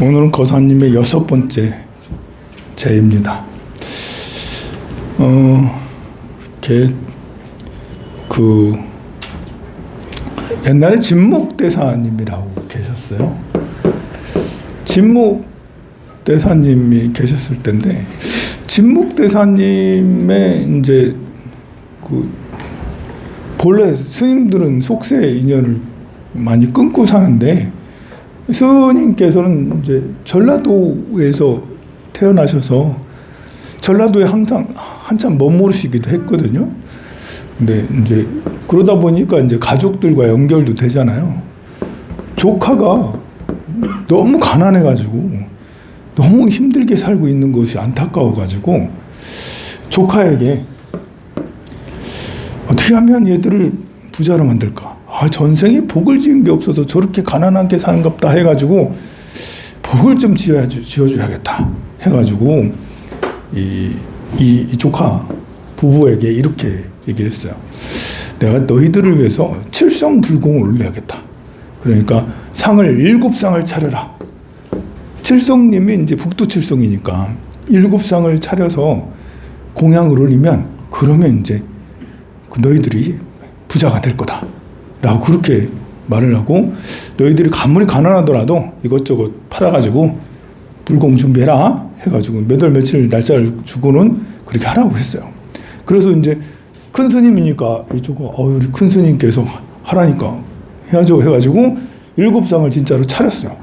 오늘은 거사님의 6번째 제입니다. 옛날에 진묵대사님이라고 계셨어요. 진묵대사님이 계셨을 때인데, 진묵대사님의 이제 본래 스님들은 속세 인연을 많이 끊고 사는데, 스님께서는 이제 전라도에서 태어나셔서 전라도에 한참 머무르시기도 했거든요. 근데 이제 그러다 보니까 이제 가족들과 연결도 되잖아요. 조카가 너무 가난해가지고 너무 힘들게 살고 있는 것이 안타까워가지고 조카에게 어떻게 하면 얘들을 부자로 만들까? 전생에 복을 지은 게 없어서 저렇게 가난하게 사는갑다 해가지고 복을 좀 지어줘야겠다 해가지고 이 조카 부부에게 이렇게 얘기했어요. 내가 너희들을 위해서 칠성불공을 올려야겠다. 그러니까 상을 7상을 차려라. 칠성님이 이제 북두칠성이니까 7상을 차려서 공양을 올리면 그러면 이제 너희들이 부자가 될 거다 라고 그렇게 말을 하고, 너희들이 아무리 가난하더라도 이것저것 팔아가지고 불공 준비해라 해가지고 몇 월 며칠 날짜를 주고는 그렇게 하라고 했어요. 그래서 이제 큰 스님이니까 이쪽은 우리 큰 스님께서 하라니까 해야죠 해가지고 7상을 진짜로 차렸어요.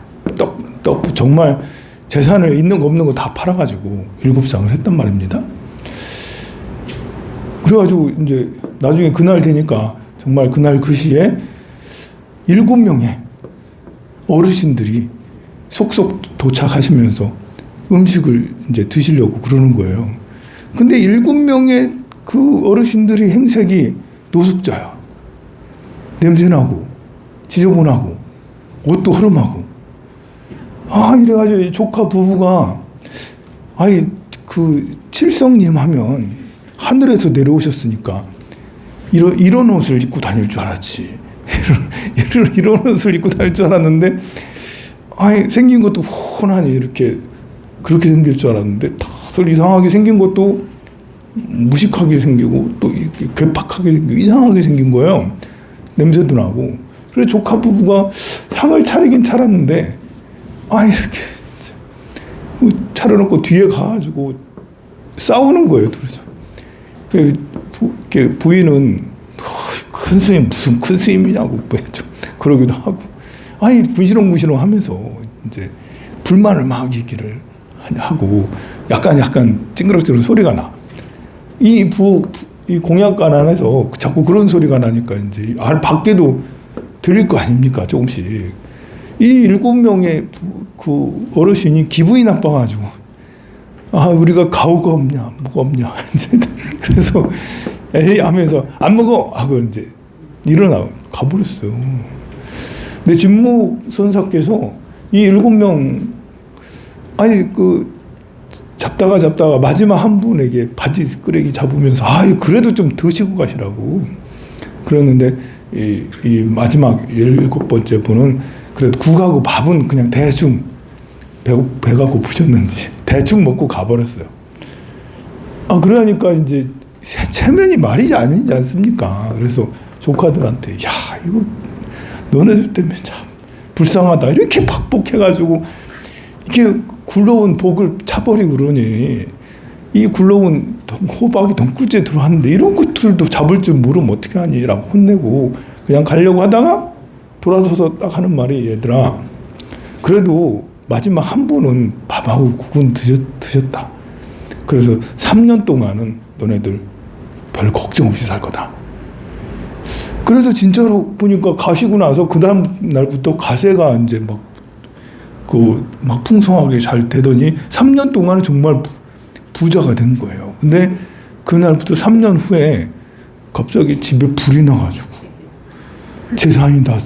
정말 재산을 있는 거 없는 거 다 팔아가지고 7상을 했단 말입니다. 그래가지고 이제 나중에 그날 되니까 정말 그날 그 시에 7명의 어르신들이 속속 도착하시면서 음식을 이제 드시려고 그러는 거예요. 근데 7명의 그 어르신들이 행색이 노숙자야. 냄새나고 지저분하고 옷도 흐름하고. 이래가지고 이 조카 부부가 그 칠성님 하면 하늘에서 내려오셨으니까 이런 옷을 입고 다닐 줄 알았지. 이런 옷을 입고 다닐 줄 알았는데, 생긴 것도 훤하니 이렇게 그렇게 생길 줄 알았는데, 다들 이상하게 생긴 것도 무식하게 생기고 또 이렇게 괴팍하게 생기고 이상하게 생긴 거예요. 냄새도 나고. 그래서 조카 부부가 상을 차리긴 차렸는데, 이렇게 차려놓고 뒤에 가가지고 싸우는 거예요, 둘이서. 부인은 큰 스님 무슨 큰 스님이냐고 그러기도 하고, 무시렁무시렁 하면서 이제 불만을 막 얘기를 하고, 약간 찡그럭찡그럭 소리가 나. 이 공약관 안에서 자꾸 그런 소리가 나니까 이제 밖에도 들릴 거 아닙니까, 조금씩. 이 7명의 그 어르신이 기분이 나빠가지고, 우리가 가오가 없냐, 뭐가 없냐. 그래서 에이 하면서 안 먹어 하고 이제 일어나 가버렸어요. 근데 진묵 선사께서 이 7명 잡다가 마지막 한 분에게 바지 끄레기 잡으면서 그래도 좀 드시고 가시라고 그랬는데, 이 마지막 17번째 분은 그래도 국하고 밥은 그냥 대충 배가 고프셨는지 대충 먹고 가버렸어요. 그러니까 이제 체면이 말이 아니지 않습니까? 그래서 조카들한테 이거 너네들 때문에 참 불쌍하다 이렇게 박복해가지고 이렇게 굴러온 복을 차버리고 그러니, 이 굴러온 호박이 덩굴째 들어왔는데 이런 것들도 잡을 줄 모르면 어떻게 하니 라고 혼내고 그냥 가려고 하다가 돌아서서 딱 하는 말이, 얘들아 그래도 마지막 한 분은 밥하고 국은 드셨다. 그래서 3년 동안은 너네들 별 걱정 없이 살 거다. 그래서 진짜로 보니까 가시고 나서 그 다음 날부터 가세가 이제 막 풍성하게 잘 되더니 3년 동안은 정말 부자가 된 거예요. 근데 그날부터 3년 후에 갑자기 집에 불이 나가지고 재산이 다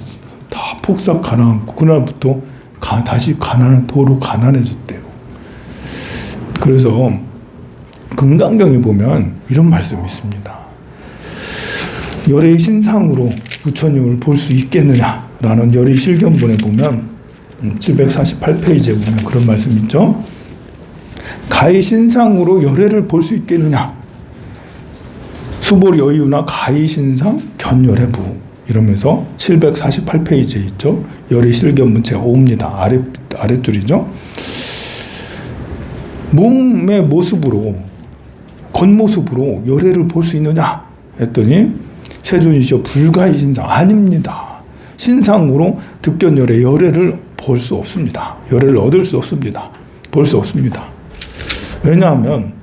폭삭 가난하고, 그날부터 다시 도로 가난해졌대요. 그래서 금강경에 보면 이런 말씀이 있습니다. 열의 신상으로 부처님을 볼 수 있겠느냐라는 열의 실견본에 보면 748페이지에 보면 그런 말씀 있죠. 가히 신상으로 열애를 볼 수 있겠느냐. 수보리 여유나 가히 신상 견열의 부 이러면서 748페이지에 있죠. 열의 실견본 제5입니다. 아랫줄이죠. 몸의 모습으로 겉모습으로 열애를 볼 수 있느냐 했더니 세존이시여 불가히 신상 아닙니다. 신상으로 득견열의 열애를 볼 수 없습니다. 열애를 얻을 수 없습니다. 볼 수 없습니다. 왜냐하면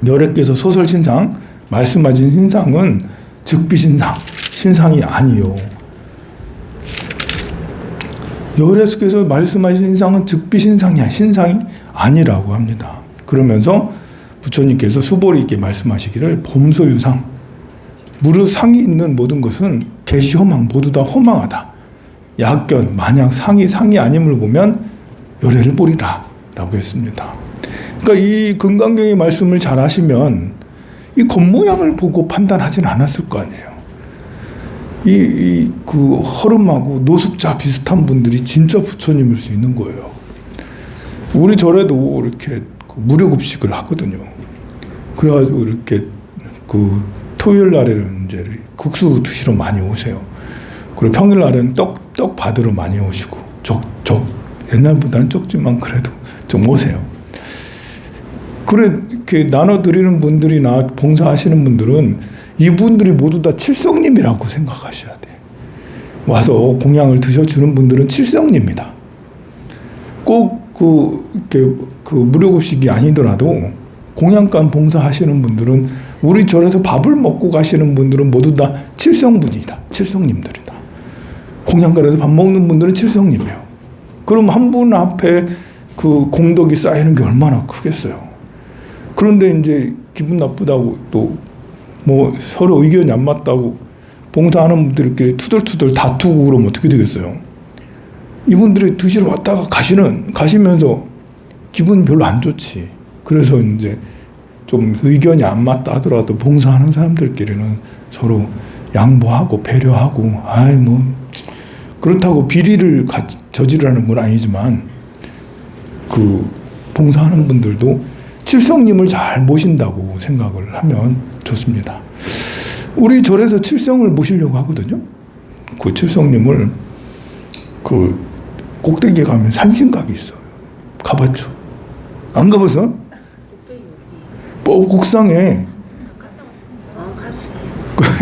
열애께서 소설 신상 말씀하신 신상은 즉비신상 신상이 아니요. 열애께서 말씀하신 신상은 즉비신상이야 신상이 아니라고 합니다. 그러면서 부처님께서 수보리에게 말씀하시기를 범소유상 무릇 상이 있는 모든 것은 개시허망 모두 다 허망하다. 약견 만약 상이 아님을 보면 열애를 보리라 라고 했습니다. 그러니까 이 금강경의 말씀을 잘 하시면 이 겉모양을 보고 판단하진 않았을 거 아니에요. 그 허름하고 노숙자 비슷한 분들이 진짜 부처님일 수 있는 거예요. 우리 절에도 이렇게 무료급식을 하거든요. 그래가지고 이렇게 그 토요일 날에는 이제 국수 드시러 많이 오세요. 그리고 평일 날에는 떡 받으러 많이 오시고 옛날보다는 적지만 그래도 좀 오세요. 그래 이렇게 나눠드리는 분들이나 봉사하시는 분들은 이분들이 모두 다 칠성님이라고 생각하셔야 돼. 와서 공양을 드셔주는 분들은 칠성입니다. 꼭 그 무료급식이 아니더라도 공양감 봉사하시는 분들은 우리 절에서 밥을 먹고 가시는 분들은 모두 다 칠성분이다. 칠성님들이다. 공양가에서 밥 먹는 분들은 칠성님이에요. 그럼 한 분 앞에 그 공덕이 쌓이는 게 얼마나 크겠어요. 그런데 이제 기분 나쁘다고 또 뭐 서로 의견이 안 맞다고 봉사하는 분들끼리 투덜투덜 다투고 그러면 어떻게 되겠어요? 이분들이 드시러 왔다가 가시면서 기분 별로 안 좋지. 그래서 이제 좀 의견이 안 맞다 하더라도 봉사하는 사람들끼리는 서로 양보하고 배려하고 뭐 그렇다고 비리를 저지르는 건 아니지만 그 봉사하는 분들도 칠성님을 잘 모신다고 생각을 하면 좋습니다. 우리 절에서 칠성을 모시려고 하거든요. 그 칠성님을 그 꼭대기에 가면 산신각이 있어요. 가봤죠? 안 가봤어? 곡상에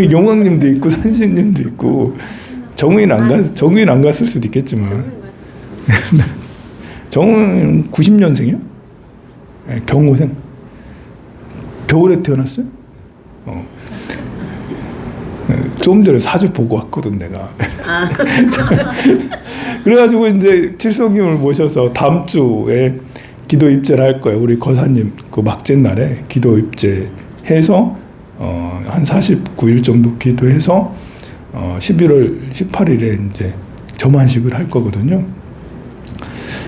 용왕님도 있고 산신님도 있고 정의는 안 갔을 수도 있겠지만 정은 90년생이요? 네, 경호생. 겨울에 태어났어요? 좀 전에 사주 보고 왔거든 내가. 그래가지고 이제 칠성님을 모셔서 다음 주에 기도 입제를 할 거예요. 우리 거사님 그 막제 날에 기도 입제해서 한 49일 정도 기도해서 11월 18일에 이제 점안식을 할 거거든요.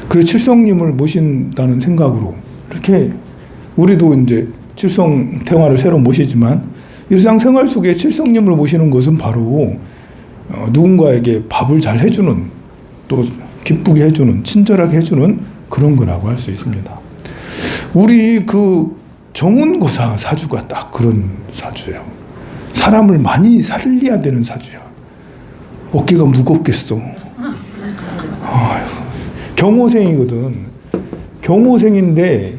그래서 칠성님을 모신다는 생각으로 이렇게 우리도 이제 칠성 태화를 새로 모시지만 일상생활 속에 칠성님을 모시는 것은 바로 누군가에게 밥을 잘 해주는 또 기쁘게 해주는 친절하게 해주는 그런 거라고 할 수 있습니다. 우리 그 정운고사 사주가 딱 그런 사주예요. 사람을 많이 살려야 되는 사주야. 어깨가 무겁겠어. 경호생이거든. 경호생인데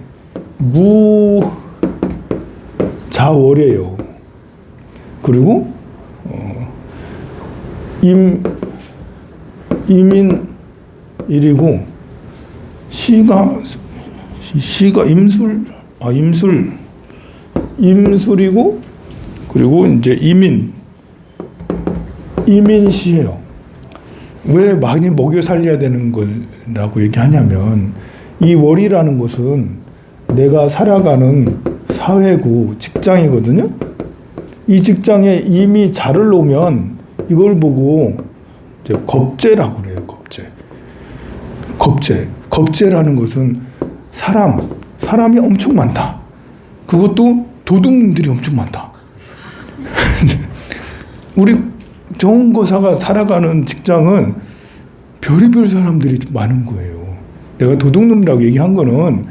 무자월이에요. 그리고 이민일이고 시가 임술이고 그리고 이제 이민시예요. 왜 많이 먹여 살려야 되는 거라고 얘기하냐면 이 월이라는 것은 내가 살아가는 사회고 직장이거든요. 이 직장에 이미 자를 놓으면 이걸 보고 이제 겁재라고 그래요. 겁재라는 것은 사람이 엄청 많다. 그것도 도둑놈들이 엄청 많다. 우리 정원거사가 살아가는 직장은 별의별 사람들이 많은 거예요. 내가 도둑놈이라고 얘기한 거는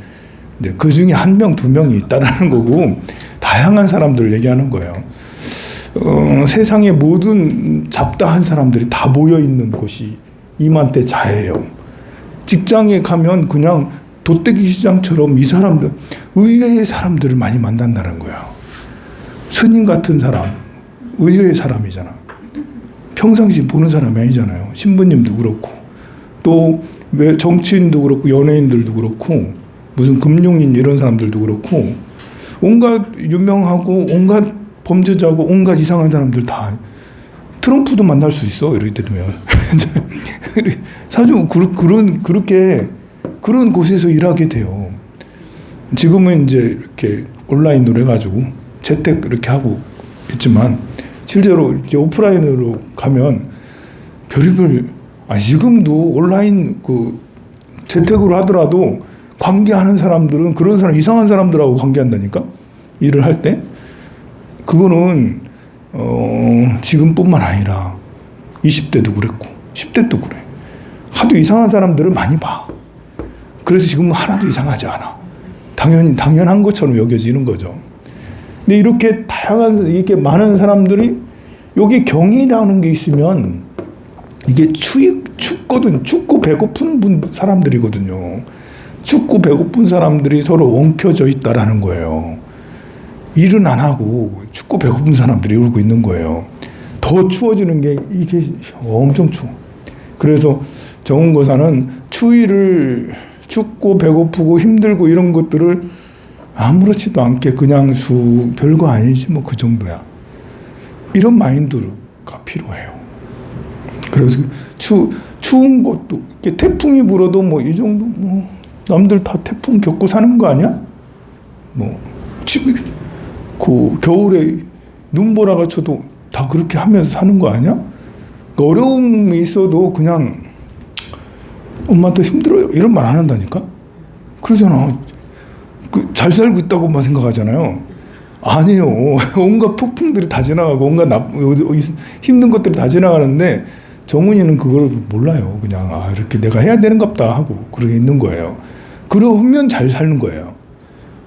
그 중에 한 명, 두 명이 있다라는 거고, 다양한 사람들을 얘기하는 거예요. 세상의 모든 잡다한 사람들이 다 모여 있는 곳이 이맘때 자예요. 직장에 가면 그냥 돗대기 시장처럼 이 사람들, 의외의 사람들을 많이 만난다는 거야. 스님 같은 사람, 의외의 사람이잖아. 평상시 보는 사람이 아니잖아요. 신부님도 그렇고, 또 정치인도 그렇고, 연예인들도 그렇고, 무슨 금융인 이런 사람들도 그렇고, 온갖 유명하고, 온갖 범죄자고, 온갖 이상한 사람들 다, 트럼프도 만날 수 있어, 이렇게 되면. 사실 그런 곳에서 일하게 돼요. 지금은 이제 이렇게 온라인으로 해가지고 재택 이렇게 하고 있지만, 실제로 이렇게 오프라인으로 가면 별의별, 지금도 온라인 재택으로 하더라도 관계하는 사람들은 그런 사람, 이상한 사람들하고 관계한다니까? 일을 할 때. 그거는, 지금뿐만 아니라 20대도 그랬고, 10대도 그래. 하도 이상한 사람들을 많이 봐. 그래서 지금 하나도 이상하지 않아. 당연한 것처럼 여겨지는 거죠. 근데 이렇게 이렇게 많은 사람들이, 여기 경이라는 게 있으면, 이게 춥고 배고픈 사람들이거든요. 춥고 배고픈 사람들이 서로 엉켜져 있다라는 거예요. 일은 안 하고 춥고 배고픈 사람들이 울고 있는 거예요. 더 추워지는 게 이게 엄청 추워. 그래서 정원거사는 추위를, 춥고 배고프고 힘들고 이런 것들을 아무렇지도 않게 그냥 별거 아니지 뭐 그 정도야. 이런 마인드가 필요해요. 그래서 추운 것도, 태풍이 불어도 뭐 이 정도, 남들 다 태풍 겪고 사는 거 아니야? 겨울에 눈보라가 쳐도 다 그렇게 하면서 사는 거 아니야? 어려움이 있어도 그냥 엄마한테 힘들어요, 이런 말 안 한다니까? 그러잖아. 잘 살고 있다고만 생각하잖아요. 아니에요. 온갖 폭풍들이 다 지나가고, 온갖 힘든 것들이 다 지나가는데, 정훈이는 그걸 몰라요. 그냥, 이렇게 내가 해야 되는갑다 하고, 그러고 있는 거예요. 그러면 잘 사는 거예요.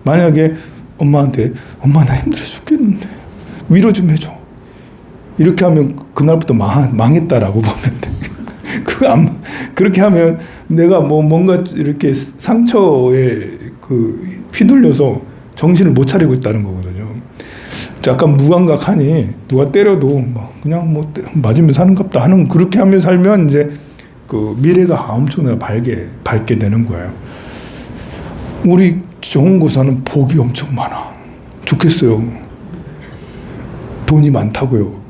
만약에 엄마한테, 엄마 나 힘들어 죽겠는데, 위로 좀 해줘. 이렇게 하면 그날부터 망했다라고 보면 돼. 그렇게 하면 내가 뭔가 이렇게 상처에 휘둘려서 정신을 못 차리고 있다는 거거든요. 약간 무감각하니 누가 때려도 그냥 맞으면 사는갑다 하는, 그렇게 하며 살면 이제 미래가 엄청나게 밝게 되는 거예요. 우리 정원거사는 복이 엄청 많아. 좋겠어요. 돈이 많다고요.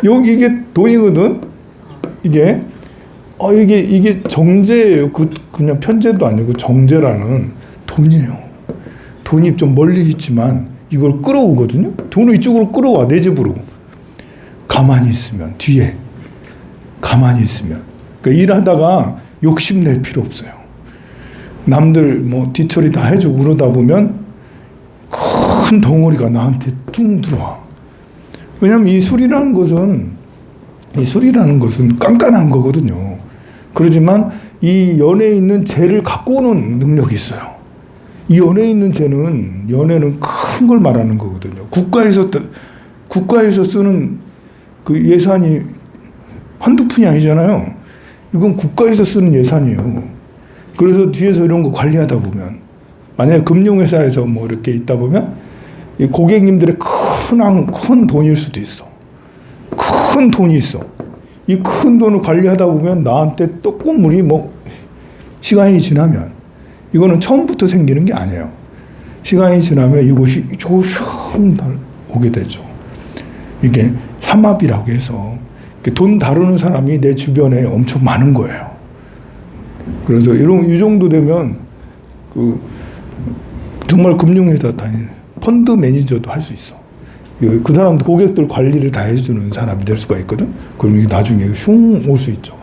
여기 이게 돈이거든. 이게 정제예요. 그냥 편제도 아니고 정제라는 돈이에요. 돈이 좀 멀리 있지만 이걸 끌어오거든요. 돈을 이쪽으로 끌어와, 내 집으로. 가만히 있으면, 뒤에 가만히 있으면. 그러니까 일하다가 욕심낼 필요 없어요. 남들 뒤처리 다 해주고 그러다 보면 큰 덩어리가 나한테 뚱 들어와. 왜냐하면 이 술이라는 것은 깐깐한 거거든요. 그렇지만 이 연애에 있는 죄를 갖고 오는 능력이 있어요. 이 연애에 있는 죄는, 연애는 큰 걸 말하는 거거든요. 국가에서 쓰는 그 예산이 한두 푼이 아니잖아요. 이건 국가에서 쓰는 예산이에요. 그래서 뒤에서 이런 거 관리하다 보면, 만약에 금융회사에서 이렇게 있다 보면, 이 고객님들의 큰 돈일 수도 있어. 큰 돈이 있어. 이 큰 돈을 관리하다 보면 나한테 떡고물이 시간이 지나면, 이거는 처음부터 생기는 게 아니에요. 시간이 지나면 이곳이 조금 오게 되죠. 이게 삼합이라고 해서 돈 다루는 사람이 내 주변에 엄청 많은 거예요. 그래서 이 정도 되면 정말 금융회사 다니는 펀드 매니저도 할 수 있어. 그 사람도 고객들 관리를 다 해주는 사람이 될 수가 있거든. 그럼 이게 나중에 슝 올 수 있죠.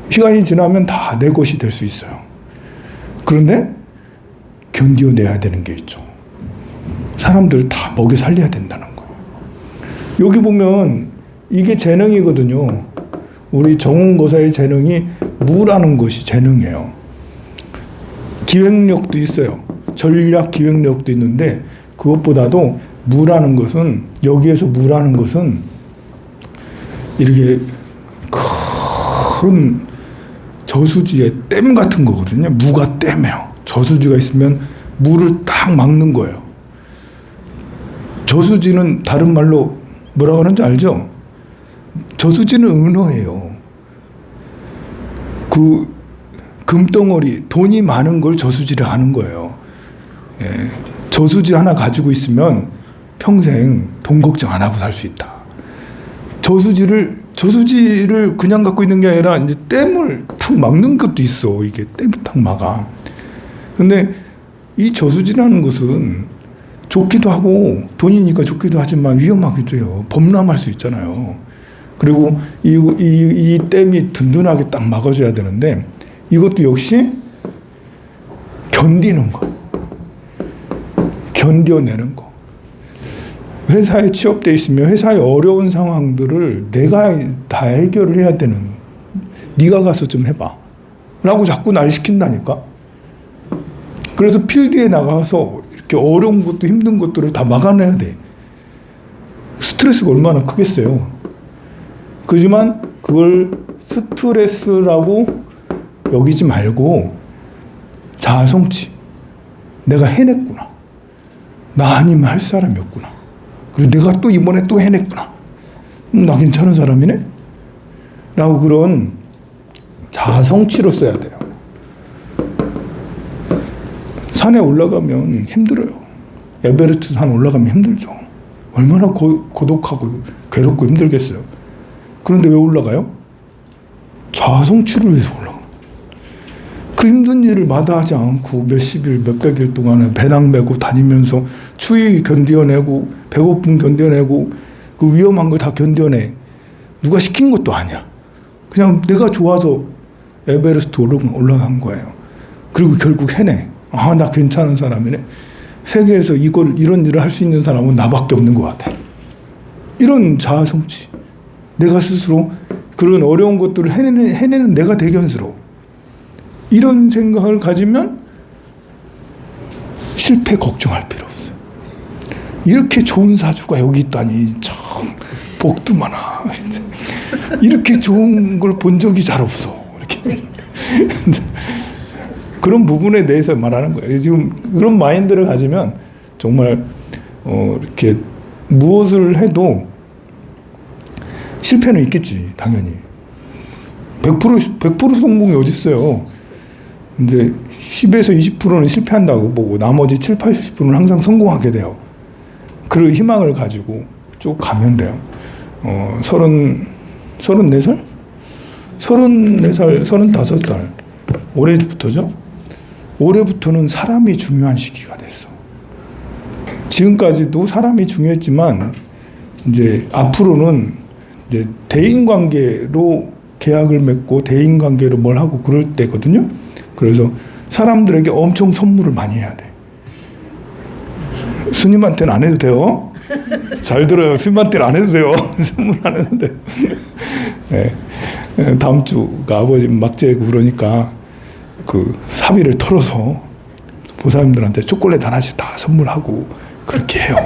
시간이 지나면 다 내 것이 될 수 있어요. 그런데 견뎌내야 되는 게 있죠. 사람들 다 먹여 살려야 된다는 거예요. 여기 보면 이게 재능이거든요. 우리 정운거사의 재능이 무라는 것이 재능이에요. 기획력도 있어요. 전략 기획력도 있는데 그것보다도 무라는 것은, 여기에서 무라는 것은 이렇게 큰 저수지의 댐 같은 거거든요. 무가 댐이에요. 저수지가 있으면 물을 딱 막는 거예요. 저수지는 다른 말로 뭐라고 하는지 알죠? 저수지는 은어예요. 그 금덩어리, 돈이 많은 걸 저수지를 하는 거예요. 예. 저수지 하나 가지고 있으면 평생 돈 걱정 안 하고 살 수 있다. 저수지를 그냥 갖고 있는 게 아니라 이제 댐을 탁 막는 것도 있어. 이게 댐을 탁 막아. 근데 이 저수지라는 것은 좋기도 하고 돈이니까 좋기도 하지만 위험하기도 해요. 범람할 수 있잖아요. 그리고 이 댐이 든든하게 딱 막아줘야 되는데 이것도 역시 견디는 거. 견뎌내는 거. 회사에 취업돼 있으면 회사의 어려운 상황들을 내가 다 해결을 해야 되는, 네가 가서 좀 해봐 라고 자꾸 날 시킨다니까. 그래서 필드에 나가서 이렇게 어려운 것도 힘든 것들을 다 막아내야 돼. 스트레스가 얼마나 크겠어요. 그지만 그걸 스트레스라고 여기지 말고 자아성취. 내가 해냈구나. 나 아니면 할 사람이 없구나. 그리고 내가 또 이번에 또 해냈구나. 나 괜찮은 사람이네? 라고 그런 자아성취로 써야 돼요. 산에 올라가면 힘들어요. 에베레스트 산 올라가면 힘들죠. 얼마나 고독하고 괴롭고 힘들겠어요. 그런데 왜 올라가요? 자아성취를 위해서 올라가요. 그 힘든 일을 마다하지 않고 몇십 일, 몇백 일 동안은 배낭 메고 다니면서 추위 견뎌내고 배고픔 견뎌내고 그 위험한 걸 다 견뎌내. 누가 시킨 것도 아니야. 그냥 내가 좋아서 에베레스트 올라간 거예요. 그리고 결국 해내. 아, 나 괜찮은 사람이네. 세계에서 이런 일을 할 수 있는 사람은 나밖에 없는 것 같아. 이런 자아성취. 내가 스스로 그런 어려운 것들을 해내는 내가 대견스러워. 이런 생각을 가지면 실패 걱정할 필요 없어요. 이렇게 좋은 사주가 여기 있다니 참 복도 많아. 이렇게 좋은 걸 본 적이 잘 없어. 이렇게. 그런 부분에 대해서 말하는 거예요. 지금 그런 마인드를 가지면 정말 이렇게 무엇을 해도 실패는 있겠지, 당연히. 100% 성공이 어디 있어요. 근데 10에서 20%는 실패한다고 보고 나머지 7, 80%는 항상 성공하게 돼요. 그 희망을 가지고 쭉 가면 돼요. 34살? 34살, 35살. 올해부터죠? 올해부터는 사람이 중요한 시기가 됐어. 지금까지도 사람이 중요했지만 이제 앞으로는 이제 대인관계로 계약을 맺고 대인관계로 뭘 하고 그럴 때거든요. 그래서 사람들에게 엄청 선물을 많이 해야 돼. 스님한테는 안 해도 돼요. 잘 들어요. 스님한테는 안 해도 돼요. 선물 안 해도 돼요. 네. 다음 주가 아버지 막재고 그러니까 그 사비를 털어서 보살님들한테 초콜릿 하나씩 다 선물하고 그렇게 해요.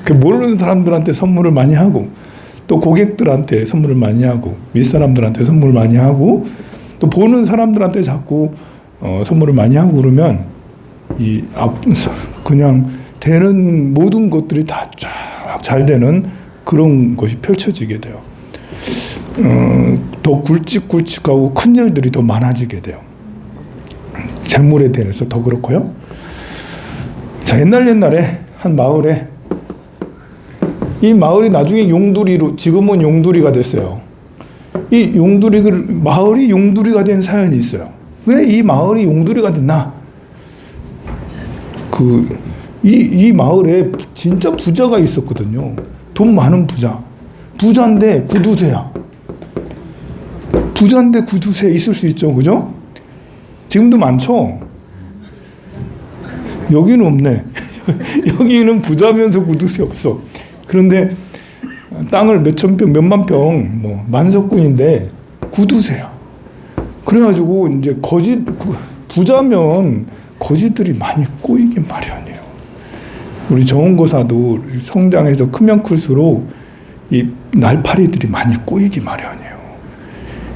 그 모르는 사람들한테 선물을 많이 하고 또 고객들한테 선물을 많이 하고 윗사람들한테 선물을 많이 하고 또 보는 사람들한테 자꾸 선물을 많이 하고 그러면 그냥 되는 모든 것들이 다 쫙 잘 되는 그런 것이 펼쳐지게 돼요. 더 굵직굵직하고 큰 일들이 더 많아지게 돼요. 재물에 대해서 더 그렇고요. 자, 옛날에 한 마을에 이 마을이 나중에 용두리로, 지금은 용두리가 됐어요. 이 마을이 용두리가 된 사연이 있어요. 왜 이 마을이 용두리가 됐나? 이 마을에 진짜 부자가 있었거든요. 돈 많은 부자. 부자인데 구두쇠야. 부자인데 구두쇠 있을 수 있죠. 그죠? 지금도 많죠? 여기는 없네. 여기는 부자면서 구두쇠 없어. 그런데 땅을 몇천 평, 몇만 평, 뭐 만석군인데 구두쇠야. 그래가지고 이제 부자면 거지들이 많이 꼬이게 마련이에요. 우리 정원거사도 성장해서 크면 클수록 이 날파리들이 많이 꼬이기 마련이에요.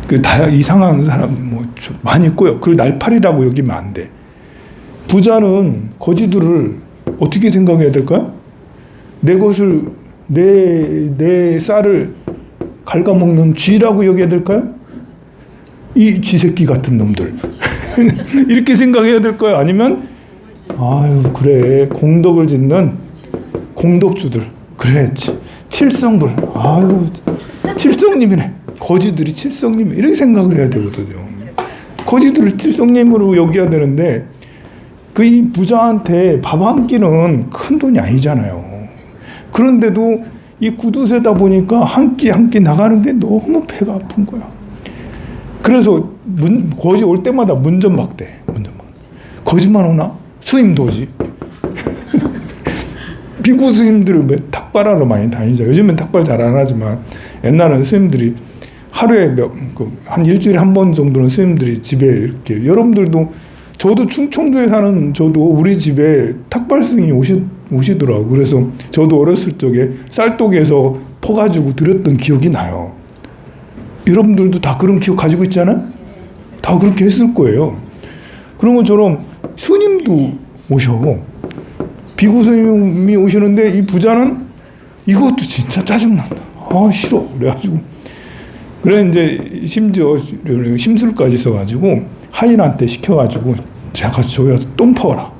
그 이상한 사람 뭐 많이 꼬여. 그걸 날파리라고 여기면 안 돼. 부자는 거지들을 어떻게 생각해야 될까요? 내 것을 내 쌀을 갉아먹는 쥐라고 여겨야 될까요? 이 쥐새끼 같은 놈들 이렇게 생각해야 될까요? 아니면 아유 그래 공덕을 짓는 공덕주들 그래 칠성들 아유 칠성님이네 거지들이 칠성님 이렇게 생각을 해야 되거든요. 거지들을 칠성님으로 여겨야 되는데 그 이 부자한테 밥 한 끼는 큰 돈이 아니잖아요. 그런데도 이 구두쇠다 보니까 한 끼 한 끼 나가는 게 너무 배가 아픈 거야. 그래서 거지 올 때마다 문전박대. 거지만 오나? 스님도 오지. 비구 스님들은 탁발하러 많이 다니죠. 요즘엔 탁발 잘 안 하지만 옛날에는 스님들이 하루에 한 일주일에 한 번 정도는 스님들이 집에 이렇게 여러분들도 저도 충청도에 사는 저도 우리 집에 탁발 스님이 오시더라고. 그래서 저도 어렸을 적에 쌀독에서 퍼가지고 드렸던 기억이 나요. 여러분들도 다 그런 기억 가지고 있잖아요? 다 그렇게 했을 거예요. 그런 것처럼 스님도 오셔. 비구 스님이 오시는데 이 부자는 이것도 진짜 짜증난다. 아, 싫어. 그래가지고. 그래, 이제 심지어 심술까지 써가지고 하인한테 시켜가지고 제가 저기 가서 똥 퍼라.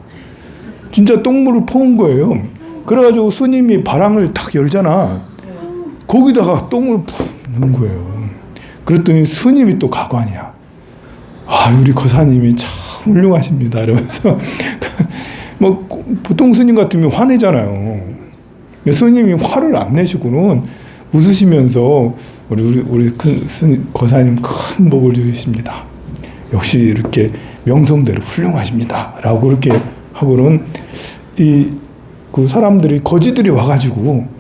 진짜 똥물을 퍼온 거예요. 그래가지고 스님이 바랑을 탁 열잖아. 거기다가 똥을 넣은 거예요. 그랬더니 스님이 또 가관이야. 아, 우리 거사님이 참 훌륭하십니다. 이러면서 뭐 보통 스님 같으면 화내잖아요. 스님이 화를 안 내시고는 웃으시면서 우리 큰 스님 거사님 큰 복을 주십니다. 역시 이렇게 명성대로 훌륭하십니다. 라고 이렇게 하고는 그 사람들이 거지들이 와가지고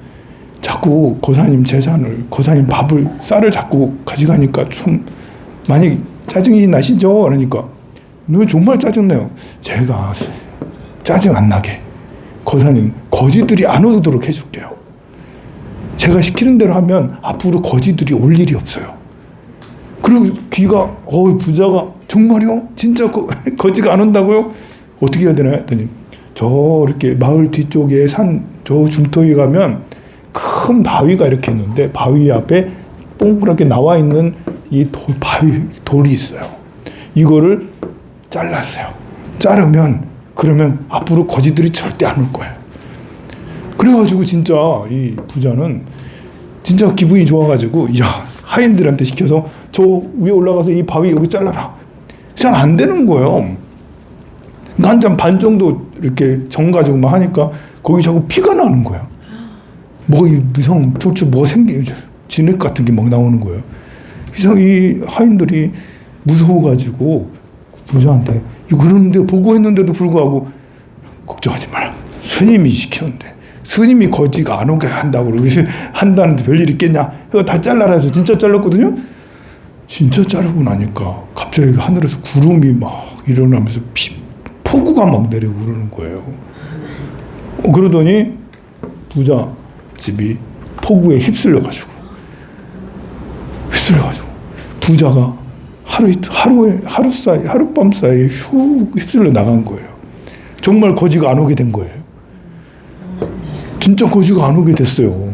자꾸 거사님 재산을 거사님 밥을 쌀을 자꾸 가져가니까 좀 많이 짜증이 나시죠? 그러니까 너 정말 짜증나요. 제가 짜증 안 나게 거사님 거지들이 안 오도록 해줄게요. 제가 시키는 대로 하면 앞으로 거지들이 올 일이 없어요. 그리고 귀가 부자가 정말요? 진짜 거지가 안 온다고요? 어떻게 해야 되나 했더니 저 이렇게 마을 뒤쪽에 저 중턱에 가면 큰 바위가 이렇게 있는데 바위 앞에 동그랗게 나와 있는 이 돌이 있어요. 이거를 잘랐어요. 자르면 그러면 앞으로 거지들이 절대 안 올 거예요. 그래가지고 진짜 이 부자는 진짜 기분이 좋아가지고 하인들한테 시켜서 저 위에 올라가서 이 바위 여기 잘라라. 잘 안 되는 거예요. 한참 반 정도 이렇게 정 가지고 막 하니까 거기 자꾸 피가 나는 거야. 무성 툴툴 진액 같은 게 막 나오는 거예요. 그래서 이 하인들이 무서워가지고 부자한테 그러는데 보고했는데도 불구하고 걱정하지 마라. 스님이 시켰는데 스님이 거지가 안 오게 한다고 한다는데 별일 있겠냐? 그거 다 잘라라 해서 진짜 잘랐거든요. 진짜 자르고 나니까 갑자기 하늘에서 구름이 막 일어나면서 폭우가 막 내리고 그러는 거예요. 그러더니 부자 집이 폭우에 휩쓸려가지고 부자가 하룻밤 사이에 슉 휩쓸려 나간 거예요. 정말 거지가 안 오게 된 거예요. 진짜 거지가 안 오게 됐어요.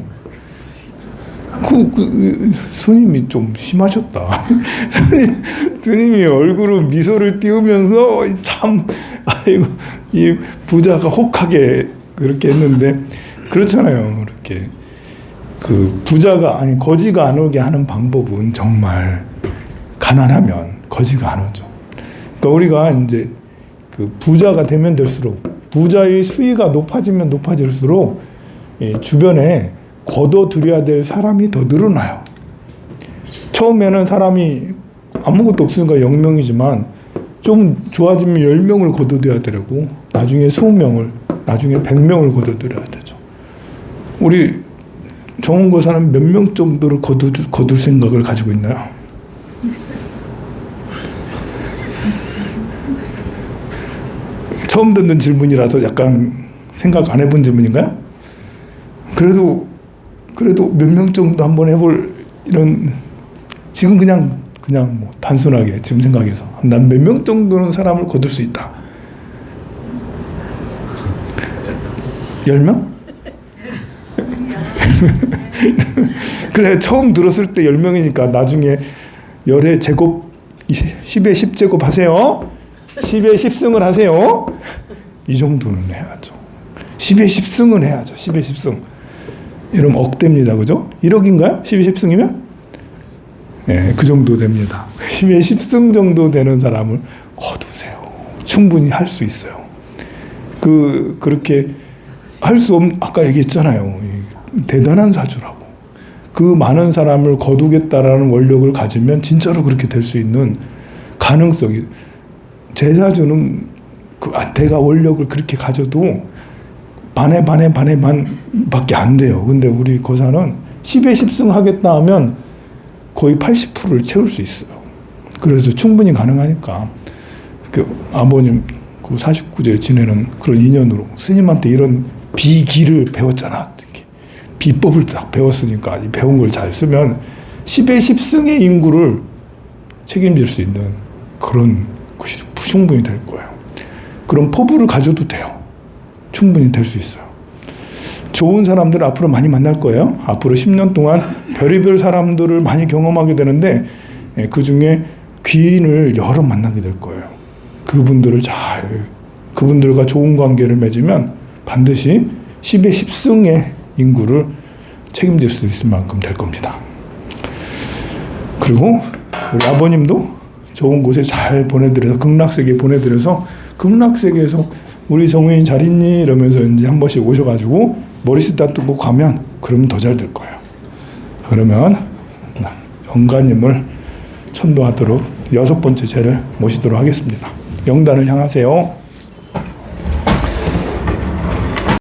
스님이 좀 심하셨다. 스님이 얼굴은 미소를 띄우면서 이 부자가 혹하게 그렇게 했는데 그렇잖아요. 이렇게 거지가 안 오게 하는 방법은 정말 가난하면 거지가 안 오죠. 그러니까 우리가 이제 부자가 되면 될수록 부자의 수위가 높아지면 높아질수록 주변에 거둬들여야 될 사람이 더 늘어나요. 처음에는 사람이 아무것도 없으니까 0명이지만 좀 좋아지면 10명을 거둬들여야 되고 나중에 20명을, 나중에 100명을 거둬들여야 되죠. 우리 정원고사는 몇 명 정도를 거둘 생각을 가지고 있나요? 처음 듣는 질문이라서 약간 생각 안 해본 질문인가요? 그래도 몇 명 정도 한번 해볼 이런, 지금 그냥 뭐 단순하게 지금 생각해서 난 몇 명 정도는 사람을 거둘 수 있다. 10명? 그래, 처음 들었을 때 10명이니까 나중에 열의 제곱 10의 10제곱 하세요. 10의 10승을 하세요. 이 정도는 해야죠. 10의 10승은 해야죠. 10의 10승. 이러면 억대입니다. 그죠? 1억인가요? 10의 10승이면? 네, 그 정도 됩니다. 10의 10승 정도 되는 사람을 거두세요. 충분히 할 수 있어요. 그렇게 할 수 없는, 아까 얘기했잖아요. 대단한 사주라고. 그 많은 사람을 거두겠다라는 원력을 가지면 진짜로 그렇게 될 수 있는 가능성이, 제 사주는 대가 원력을 그렇게 가져도 반에 반밖에 안 돼요. 근데 우리 거사는 10에 10승 하겠다 하면 거의 80%를 채울 수 있어요. 그래서 충분히 가능하니까 아버님 49제 지내는 그런 인연으로 스님한테 이런 비기를 배웠잖아. 비법을 딱 배웠으니까 이 배운 걸 잘 쓰면 10의 10승의 인구를 책임질 수 있는 그런 것이 충분히 될 거예요. 그런 포부를 가져도 돼요. 충분히 될 수 있어요. 좋은 사람들을 앞으로 많이 만날 거예요. 앞으로 10년 동안 별의별 사람들을 많이 경험하게 되는데 그중에 귀인을 여러 만나게 될 거예요. 그분들과 좋은 관계를 맺으면 반드시 10의 10승의 인구를 책임질 수 있을 만큼 될 겁니다. 그리고 우리 아버님도 좋은 곳에 잘 보내드려서, 극락세계에 보내드려서, 극락세계에서 우리 정우인 잘 있니? 이러면서 이제 한 번씩 오셔가지고 머리숱 다듬고 가면, 그러면 더 잘 될 거예요. 그러면 영가님을 천도하도록 6번째 제를 모시도록 하겠습니다. 영단을 향하세요.